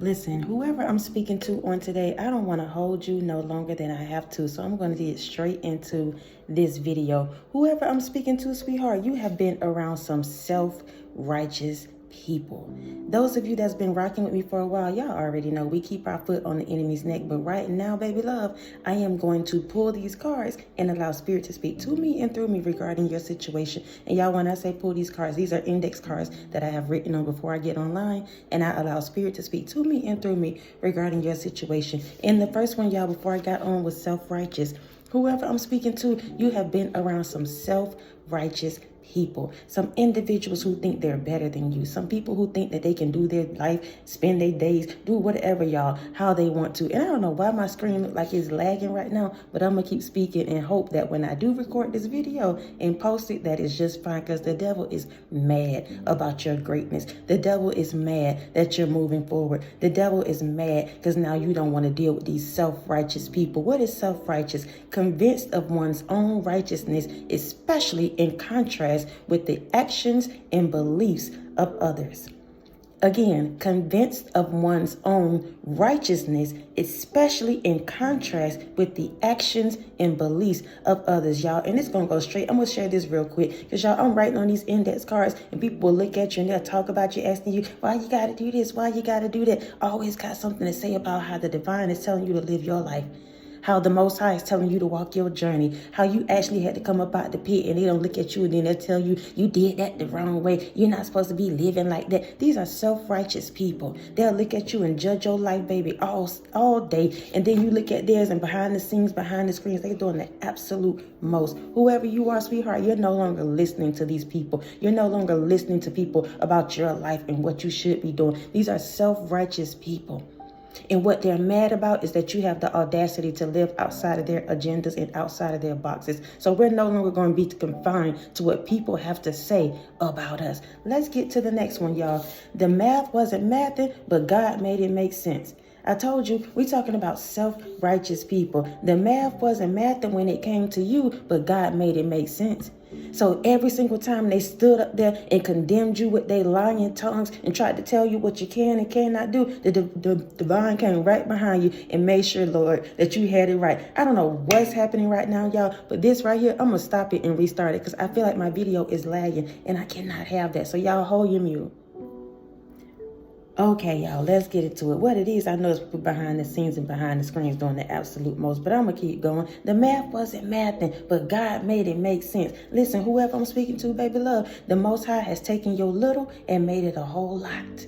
Listen, whoever I'm speaking to on today, I don't want to hold you no longer than I have to. So I'm going to get straight into this video. Whoever I'm speaking to, sweetheart, you have been around some self-righteous people. Those of you that's been rocking with me for a while, y'all already know we keep our foot on the enemy's neck. But right now, baby love, I am going to pull these cards and allow spirit to speak to me and through me regarding your situation. And y'all, when I say pull these cards, these are index cards that I have written on before I get online, and I allow spirit to speak to me and through me regarding your situation. And the first one, y'all, before I got on, was self-righteous. Whoever I'm speaking to, you have been around some self-righteous people, some individuals who think they're better than you, some people who think that they can do their life, spend their days, do whatever, y'all, how they want to. And I don't know why my screen look like it's lagging right now, but I'm gonna keep speaking and hope that when I do record this video and post it, that is just fine, because the devil is mad about your greatness. The devil is mad that you're moving forward. The devil is mad because now you don't want to deal with these self-righteous people. What is self-righteous? Convinced of one's own righteousness, especially in contrast with the actions and beliefs of others. Again, convinced of one's own righteousness, especially in contrast with the actions and beliefs of others, y'all. And it's going to go straight. I'm going to share this real quick because, y'all, I'm writing on these index cards and people will look at you and they'll talk about you, asking you, why you got to do this? Why you got to do that? Always got something to say about how the divine is telling you to live your life. How the Most High is telling you to walk your journey. How you actually had to come up out the pit and they don't look at you and then they'll tell you, you did that the wrong way. You're not supposed to be living like that. These are self-righteous people. They'll look at you and judge your life, baby, all day. And then you look at theirs and behind the scenes, behind the screens, they're doing the absolute most. Whoever you are, sweetheart, you're no longer listening to these people. You're no longer listening to people about your life and what you should be doing. These are self-righteous people. And what they're mad about is that you have the audacity to live outside of their agendas and outside of their boxes. So we're no longer going to be confined to what people have to say about us. Let's get to the next one, y'all. The math wasn't mathing, but God made it make sense. I told you, we're talking about self-righteous people. The math wasn't mathing when it came to you, but God made it make sense. So every single time they stood up there and condemned you with their lying tongues and tried to tell you what you can and cannot do, the divine came right behind you and made sure, Lord, that you had it right. I don't know what's happening right now, y'all, but this right here, I'm going to stop it and restart it because I feel like my video is lagging and I cannot have that. So y'all hold your mute. Okay, y'all, let's get into it. What it is, I know it's people behind the scenes and behind the screens doing the absolute most, but I'm going to keep going. The math wasn't mathing, but God made it make sense. Listen, whoever I'm speaking to, baby love, the Most High has taken your little and made it a whole lot.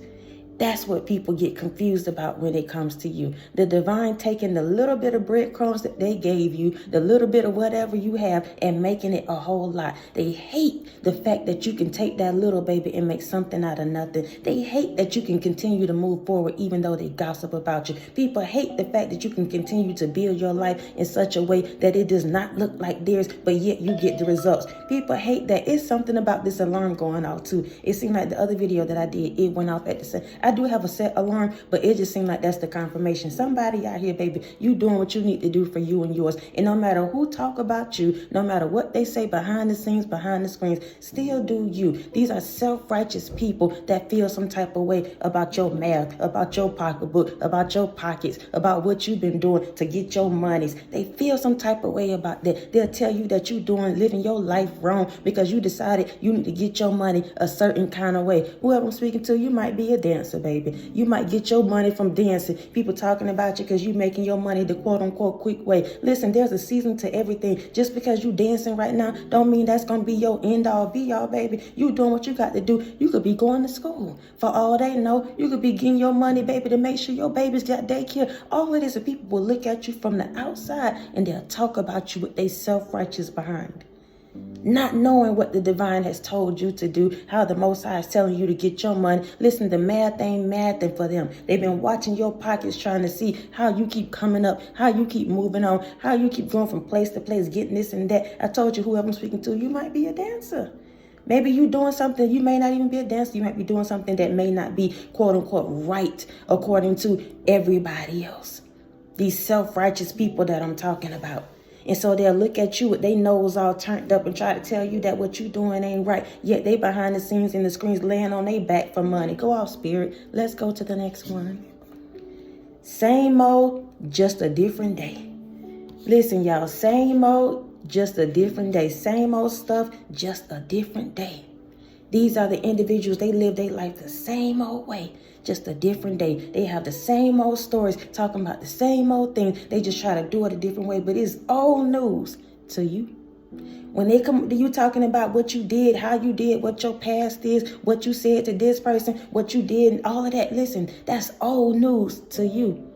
That's what people get confused about when it comes to you. The divine taking the little bit of breadcrumbs that they gave you, the little bit of whatever you have, and making it a whole lot. They hate the fact that you can take that little, baby, and make something out of nothing. They hate that you can continue to move forward even though they gossip about you. People hate the fact that you can continue to build your life in such a way that it does not look like theirs, but yet you get the results. People hate that. It's something about this alarm going off too. It seemed like the other video that I did, it went off at the same. I do have a set alarm, but it just seemed like that's the confirmation. Somebody out here, baby, you doing what you need to do for you and yours. And no matter who talk about you, no matter what they say behind the scenes, behind the screens, still do you. These are self-righteous people that feel some type of way about your math, about your pocketbook, about your pockets, about what you've been doing to get your monies. They feel some type of way about that. They'll tell you that you're living your life wrong because you decided you need to get your money a certain kind of way. Whoever I'm speaking to, you might be a dancer, baby. You might get your money from dancing. People talking about you because you making your money the quote-unquote quick way. Listen, there's a season to everything. Just because you dancing right now don't mean that's going to be your end-all, be-all, baby. You doing what you got to do. You could be going to school. For all they know, you could be getting your money, baby, to make sure your baby's got daycare. All of this, and people will look at you from the outside and they'll talk about you with their self-righteous behind. Not knowing what the divine has told you to do, how the Most High is telling you to get your money. Listen, the math ain't mathing for them. They've been watching your pockets trying to see how you keep coming up, how you keep moving on, how you keep going from place to place, getting this and that. I told you, whoever I'm speaking to, you might be a dancer. Maybe you doing something, you may not even be a dancer. You might be doing something that may not be quote unquote right according to everybody else. These self-righteous people that I'm talking about. And so they'll look at you with their nose all turned up and try to tell you that what you doing ain't right. Yet they behind the scenes in the screens laying on their back for money. Go off, spirit. Let's go to the next one. Same old, just a different day. Listen, y'all, same old, just a different day. Same old stuff, just a different day. These are the individuals, they live their life the same old way, just a different day. They have the same old stories, talking about the same old things. They just try to do it a different way, but it's old news to you. When they come to you talking about what you did, how you did, what your past is, what you said to this person, what you did, and all of that, listen, that's old news to you.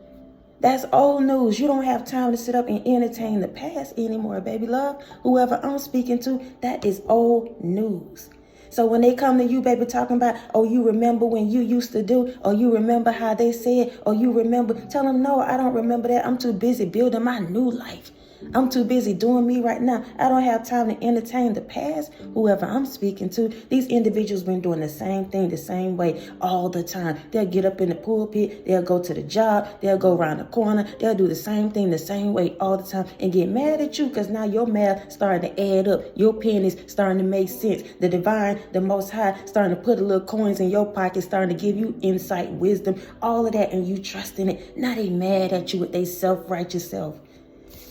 That's old news. You don't have time to sit up and entertain the past anymore, baby love. Whoever I'm speaking to, that is old news. So when they come to you, baby, talking about, oh, you remember when you used to do, or you remember how they said, or you remember, tell them, no, I don't remember that. I'm too busy building my new life. I'm too busy doing me right now. I don't have time to entertain the past. Whoever I'm speaking to, these individuals been doing the same thing the same way all the time. They'll get up in the pulpit. They'll go to the job. They'll go around the corner. They'll do the same thing the same way all the time and get mad at you because now your math starting to add up. Your pennies starting to make sense. The divine, the most high, starting to put a little coins in your pocket, starting to give you insight, wisdom, all of that, and you trusting it. Now they mad at you with their self-righteous self.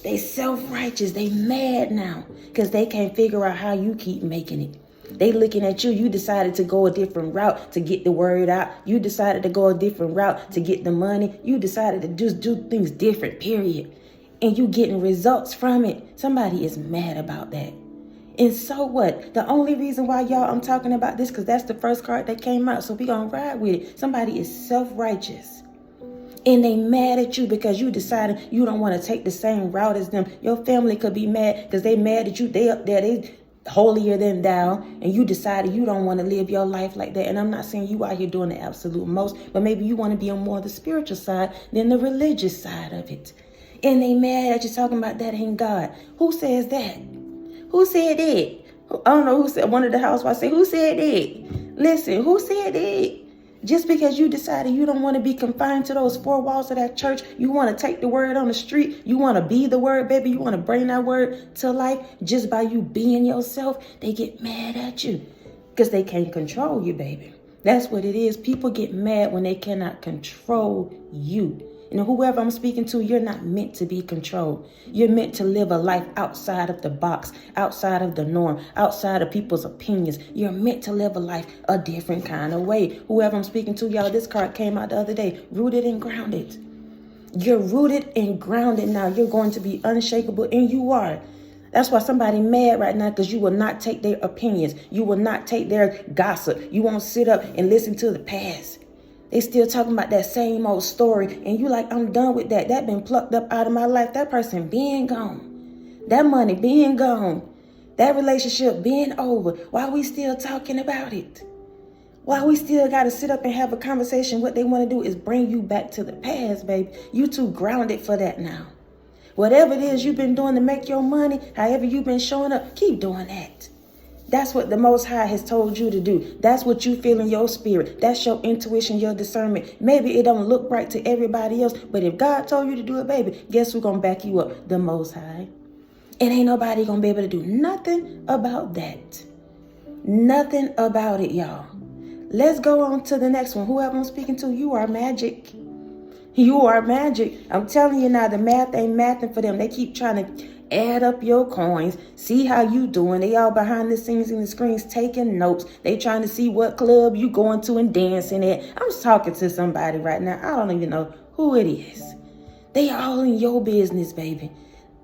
They self-righteous. They mad now because they can't figure out how you keep making it. They looking at you. You decided to go a different route to get the word out. You decided to go a different route to get the money. You decided to just do things different, period. And you getting results from it. Somebody is mad about that. And so what? The only reason why I'm talking about this because that's the first card that came out. So we gonna ride with it. Somebody is self-righteous. And they mad at you because you decided you don't want to take the same route as them. Your family could be mad because they mad at you. They up there, they holier than thou. And you decided you don't want to live your life like that. And I'm not saying you out here doing the absolute most, but maybe you want to be on more of the spiritual side than the religious side of it. And they mad at you talking about that ain't God. Who says that? Who said that? I don't know who said, one of the housewives said, who said that? Listen, who said that? Just because you decided you don't want to be confined to those four walls of that church, you want to take the word on the street, you want to be the word, baby, you want to bring that word to life just by you being yourself, they get mad at you because they can't control you, baby. That's what it is. People get mad when they cannot control you. And whoever I'm speaking to, you're not meant to be controlled. You're meant to live a life outside of the box, outside of the norm, outside of people's opinions. You're meant to live a life a different kind of way. Whoever I'm speaking to, y'all, this card came out the other day. Rooted and grounded. You're rooted and grounded now. You're going to be unshakable, and you are. That's why somebody mad right now because you will not take their opinions. You will not take their gossip. You won't sit up and listen to the past. They still talking about that same old story. And you like, I'm done with that. That been plucked up out of my life. That person being gone. That money being gone. That relationship being over. Why we still talking about it? Why we still got to sit up and have a conversation? What they want to do is bring you back to the past, baby. You too grounded for that now. Whatever it is you've been doing to make your money, however you've been showing up, keep doing that. That's what the Most High has told you to do. That's what you feel in your spirit. That's your intuition, your discernment. Maybe it don't look right to everybody else, but if God told you to do it, baby, guess who's going to back you up? The Most High. And ain't nobody going to be able to do nothing about that. Nothing about it, y'all. Let's go on to the next one. Whoever I'm speaking to, you are magic. You are magic. I'm telling you now, the math ain't mathing for them. They keep trying to add up your coins, see how you doing. They all behind the scenes in the screens taking notes. They trying to see what club you going to and dancing at. I'm talking to somebody right now. I don't even know who it is. They all in your business, baby.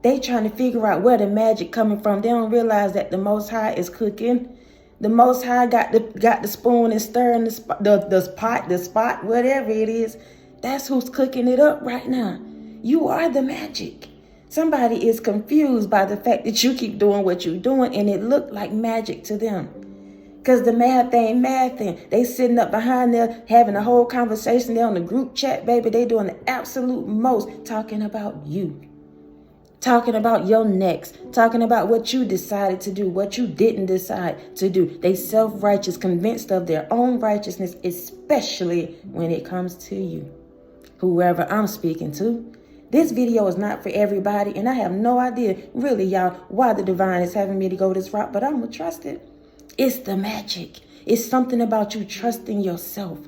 They trying to figure out where the magic coming from. They don't realize that the Most High is cooking. The Most High got the spoon and stirring the spot, whatever it is. That's who's cooking it up right now. You are the magic. Somebody is confused by the fact that you keep doing what you're doing and it looked like magic to them. Because the math ain't mathing. They sitting up behind there having a whole conversation. They're on the group chat, baby. They doing the absolute most talking about you. Talking about your next. Talking about what you decided to do, what you didn't decide to do. They self-righteous, convinced of their own righteousness, especially when it comes to you. Whoever I'm speaking to. This video is not for everybody, and I have no idea, really, y'all, why the divine is having me to go this route, but I'm going to trust it. It's the magic. It's something about you trusting yourself.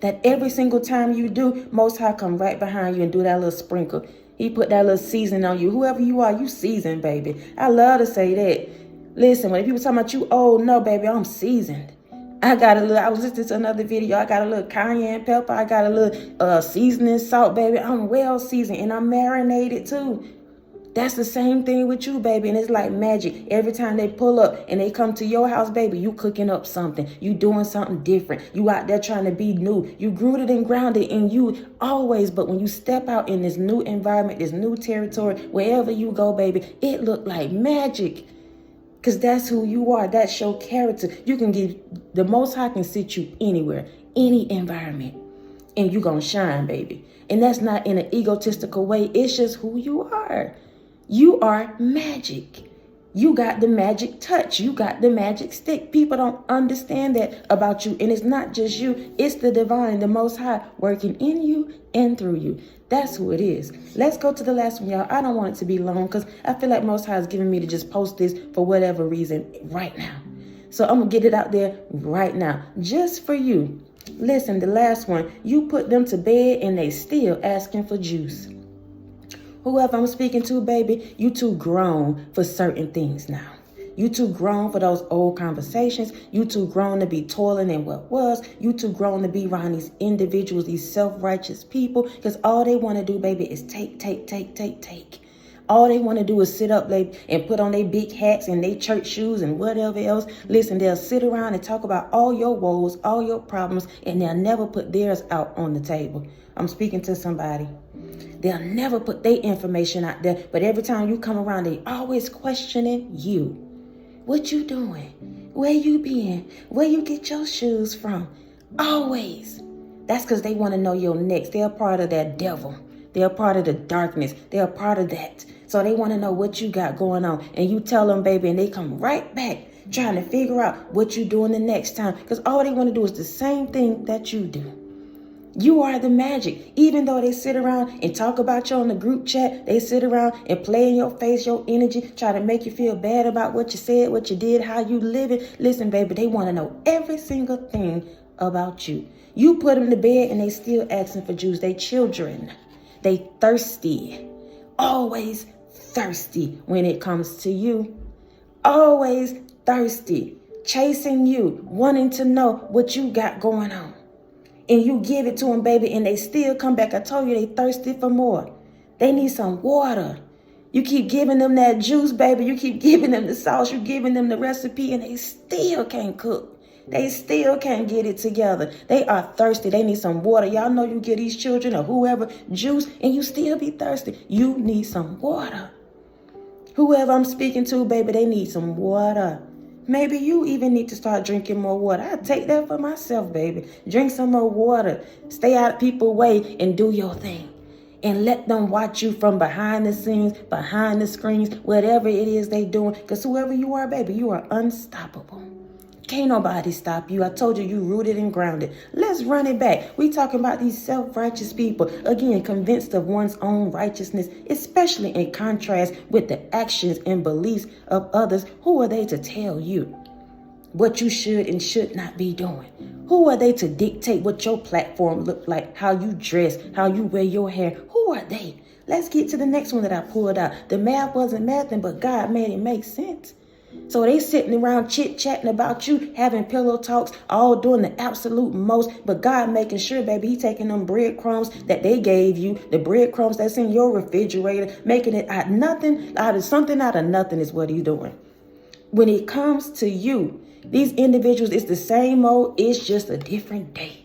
that every single time you do, Most High come right behind you and do that little sprinkle. He put that little seasoning on you. Whoever you are, you seasoned, baby. I love to say that. Listen, when people talking about you, oh no, baby, I'm seasoned. I was listening to another video. I got a little cayenne pepper. I got a little seasoning salt, baby. I'm well seasoned and I'm marinated too. That's the same thing with you, baby. And it's like magic. Every time they pull up and they come to your house, baby, you cooking up something. You doing something different. You out there trying to be new. You rooted and grounded in you always. But when you step out in this new environment, this new territory, wherever you go, baby, it look like magic. Because that's who you are. That's your character. You can give, the Most High can sit you anywhere, any environment. And you gonna shine, baby. And that's not in an egotistical way. It's just who you are. You are magic. You got the magic touch. You got the magic stick. People don't understand that about you. And it's not just you. It's the divine, the Most High, working in you and through you. That's who it is. Let's go to the last one, y'all. I don't want it to be long because I feel like Most High is giving me to just post this for whatever reason right now. So I'm going to get it out there right now. Just for you. Listen, the last one. You put them to bed and they still asking for juice. Whoever I'm speaking to, baby, you too grown for certain things now. You too grown for those old conversations. You too grown to be toiling in what was. You too grown to be around these individuals, these self-righteous people, because all they want to do, baby, is take. All they want to do is sit up late and put on their big hats and their church shoes and whatever else. Listen, they'll sit around and talk about all your woes, all your problems, and they'll never put theirs out on the table. I'm speaking to somebody. They'll never put their information out there, but every time you come around, they always questioning you. What you doing? Where you been? Where you get your shoes from? Always. That's because they want to know your next. They're part of that devil. They're part of the darkness. They're part of that. So they want to know what you got going on. And you tell them, baby, and they come right back trying to figure out what you're doing the next time. Because all they want to do is the same thing that you do. You are the magic. Even though they sit around and talk about you on the group chat, they sit around and play in your face, your energy, try to make you feel bad about what you said, what you did, how you live it. Listen, baby, they want to know every single thing about you. You put them to bed and they still asking for juice. They children. They thirsty. Always thirsty when it comes to you. Always thirsty. Chasing you. Wanting to know what you got going on. And you give it to them, baby, and they still come back. I told you they thirsty for more. They need some water. You keep giving them that juice, baby. You keep giving them the sauce. You giving them the recipe, and they still can't cook. They still can't get it together. They are thirsty. They need some water. Y'all know you give these children or whoever juice, and you still be thirsty. You need some water. Whoever I'm speaking to, baby, they need some water. Maybe you even need to start drinking more water. I take that for myself, baby. Drink some more water. Stay out of people's way and do your thing. And let them watch you from behind the scenes, behind the screens, whatever it is they doing. Because whoever you are, baby, you are unstoppable. Can't nobody stop you. I told you, you rooted and grounded. Let's run it back. We talking about these self-righteous people. Again, convinced of one's own righteousness, especially in contrast with the actions and beliefs of others. Who are they to tell you what you should and should not be doing? Who are they to dictate what your platform look like, how you dress, how you wear your hair? Who are they? Let's get to the next one that I pulled out. The math wasn't mathing, but God made it make sense. So they sitting around chit-chatting about you, having pillow talks, all doing the absolute most. But God making sure, baby, he taking them breadcrumbs that they gave you, the breadcrumbs that's in your refrigerator, making it out of nothing is what he's doing. When it comes to you, these individuals, it's the same old, it's just a different day.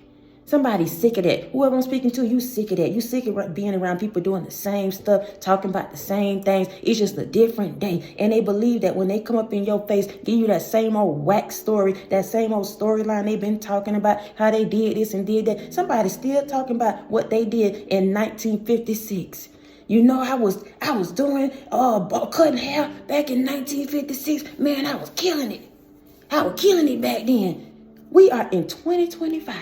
Somebody's sick of that. Whoever I'm speaking to, you sick of that. You sick of being around people doing the same stuff, talking about the same things. It's just a different day. And they believe that when they come up in your face, give you that same old whack story, that same old storyline they've been talking about, how they did this and did that. Somebody's still talking about what they did in 1956. You know, I was doing cutting hair back in 1956. Man, I was killing it. I was killing it back then. We are in 2025.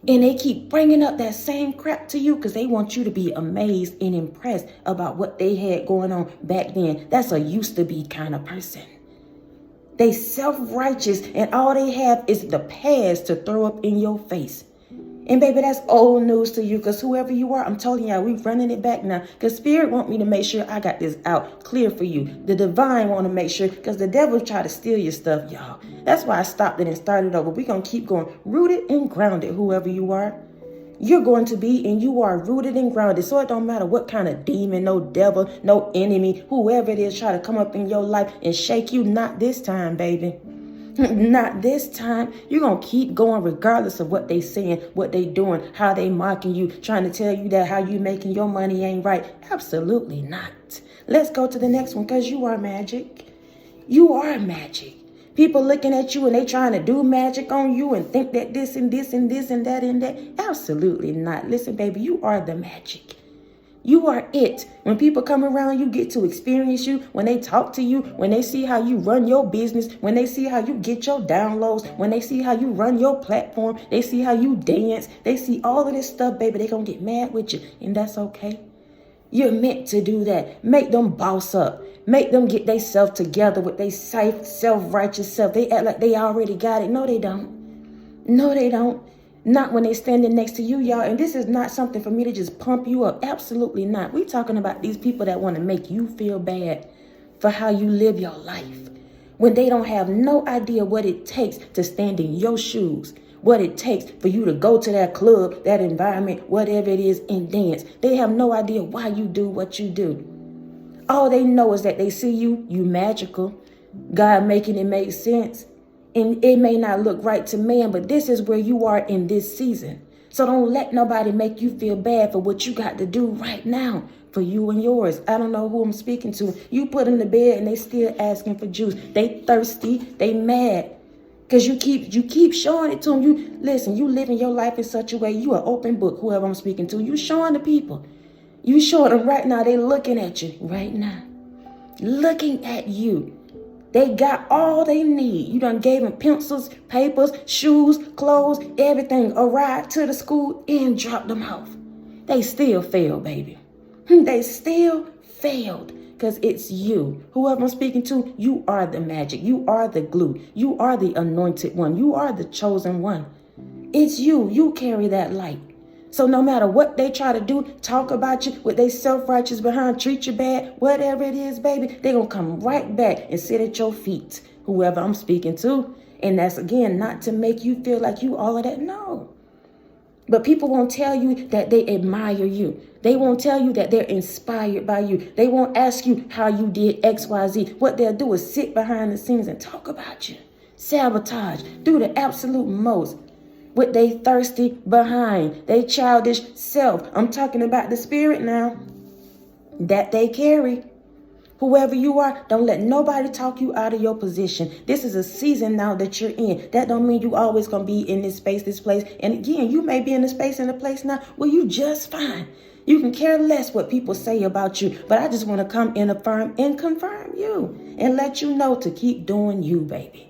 And they keep bringing up that same crap to you because they want you to be amazed and impressed about what they had going on back then. That's a used to be kind of person. They self-righteous and all they have is the past to throw up in your face. And baby, that's old news to you, because whoever you are, I'm telling y'all, we're running it back now. Because Spirit want me to make sure I got this out clear for you. The divine want to make sure, because the devil try to steal your stuff, y'all. That's why I stopped it and started over. We're going to keep going. Rooted and grounded, whoever you are. You're going to be, and you are rooted and grounded. So it don't matter what kind of demon, no devil, no enemy, whoever it is try to come up in your life and shake you. Not this time, baby. Not this time. You're going to keep going regardless of what they saying, what they doing, how they mocking you, trying to tell you that how you making your money ain't right. Absolutely not. Let's go to the next one, because you are magic. You are magic. People looking at you and they trying to do magic on you and think that this and this and this and that and that. Absolutely not. Listen, baby, you are the magic. You are it. When people come around, you get to experience you. When they talk to you, when they see how you run your business, when they see how you get your downloads, when they see how you run your platform, they see how you dance, they see all of this stuff, baby, they gonna get mad with you. And that's okay. You're meant to do that. Make them boss up. Make them get themselves together with their self-righteous self. They act like they already got it. No, they don't. No, they don't. Not when they're standing next to you, y'all. And this is not something for me to just pump you up. Absolutely not. We're talking about these people that want to make you feel bad for how you live your life, when they don't have no idea what it takes to stand in your shoes, what it takes for you to go to that club, that environment, whatever it is, and dance. They have no idea why you do what you do. All they know is that they see you magical, God making it make sense. And it may not look right to man, but this is where you are in this season. So don't let nobody make you feel bad for what you got to do right now for you and yours. I don't know who I'm speaking to. You put them to bed and they still asking for juice. They thirsty, they mad. Because you keep showing it to them. You listen, you living your life in such a way, you an open book, whoever I'm speaking to. You showing the people. You showing them right now, they looking at you right now. Looking at you. They got all they need. You done gave them pencils, papers, shoes, clothes, everything. A ride to the school and dropped them off. They still failed, baby. They still failed. Because it's you. Whoever I'm speaking to, you are the magic. You are the glue. You are the anointed one. You are the chosen one. It's you. You carry that light. So no matter what they try to do, talk about you with their self-righteous behind, treat you bad, whatever it is, baby, they're going to come right back and sit at your feet, whoever I'm speaking to. And that's, again, not to make you feel like you all of that. No. But people won't tell you that they admire you. They won't tell you that they're inspired by you. They won't ask you how you did X, Y, Z. What they'll do is sit behind the scenes and talk about you. Sabotage. Do the absolute most. With they thirsty behind, they childish self. I'm talking about the spirit now that they carry. Whoever you are, don't let nobody talk you out of your position. This is a season now that you're in. That don't mean you always going to be in this space, this place. And again, you may be in a space and a place now where you just fine. You can care less what people say about you. But I just want to come and affirm and confirm you and let you know to keep doing you, baby.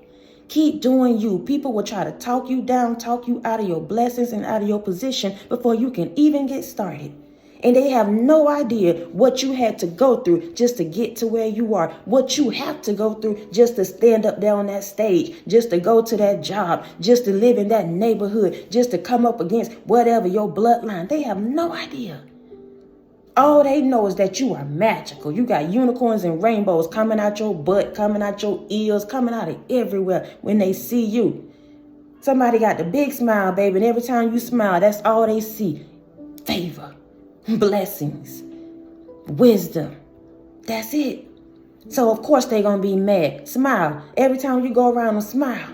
Keep doing you. People will try to talk you down, talk you out of your blessings and out of your position before you can even get started. And they have no idea what you had to go through just to get to where you are, what you have to go through just to stand up there on that stage, just to go to that job, just to live in that neighborhood, just to come up against whatever your bloodline. They have no idea. All they know is that you are magical. You got unicorns and rainbows coming out your butt, coming out your ears, coming out of everywhere when they see you. Somebody got the big smile, baby, and every time you smile, that's all they see. Favor, blessings, wisdom. That's it. So, of course, they're going to be mad. Smile. Every time you go around and smile.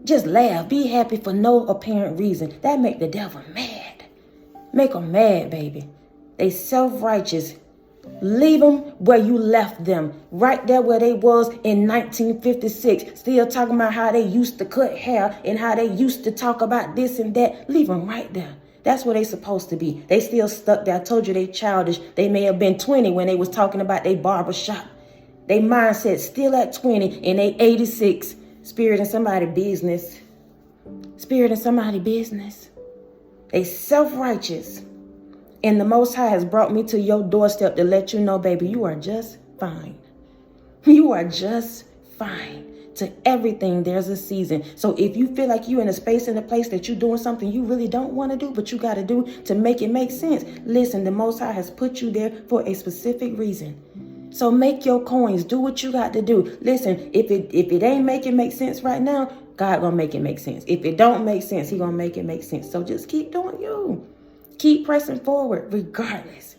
Just laugh. Be happy for no apparent reason. That make the devil mad. Make them mad, baby. They self-righteous. Leave them where you left them. Right there where they was in 1956. Still talking about how they used to cut hair and how they used to talk about this and that. Leave them right there. That's where they supposed to be. They still stuck there. I told you they childish. They may have been 20 when they was talking about their barbershop. They mindset still at 20 and they 86. Spirit in somebody's business. Spirit in somebody's business. They self-righteous. And the Most High has brought me to your doorstep to let you know, baby, you are just fine. You are just fine. To everything, there's a season. So if you feel like you're in a space and a place that you're doing something you really don't want to do, but you got to do to make it make sense, listen, the Most High has put you there for a specific reason. So make your coins. Do what you got to do. Listen, if it ain't make it make sense right now, God gonna make it make sense. If it don't make sense, he gonna make it make sense. So just keep doing you. Keep pressing forward regardless.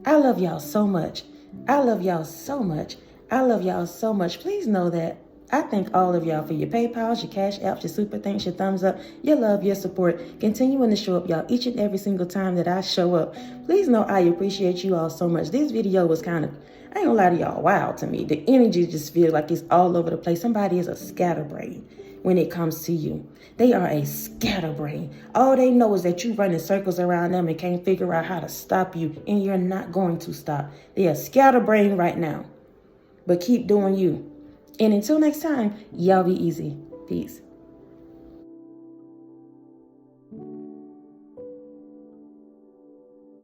I love y'all so much. I love y'all so much. I love y'all so much. Please know that I thank all of y'all for your PayPals, your Cash Apps, your super thanks, your thumbs up, your love, your support, continuing to show up, y'all, each and every single time that I show up. Please know I appreciate you all so much. This video was kind of, I ain't gonna lie to y'all, wild to me. The energy just feels like it's all over the place. Somebody is a scatterbrain when it comes to you. They are a scatterbrain. All they know is that you running circles around them and can't figure out how to stop you, and you're not going to stop. They are scatterbrain right now. But keep doing you. And until next time, y'all be easy. Peace.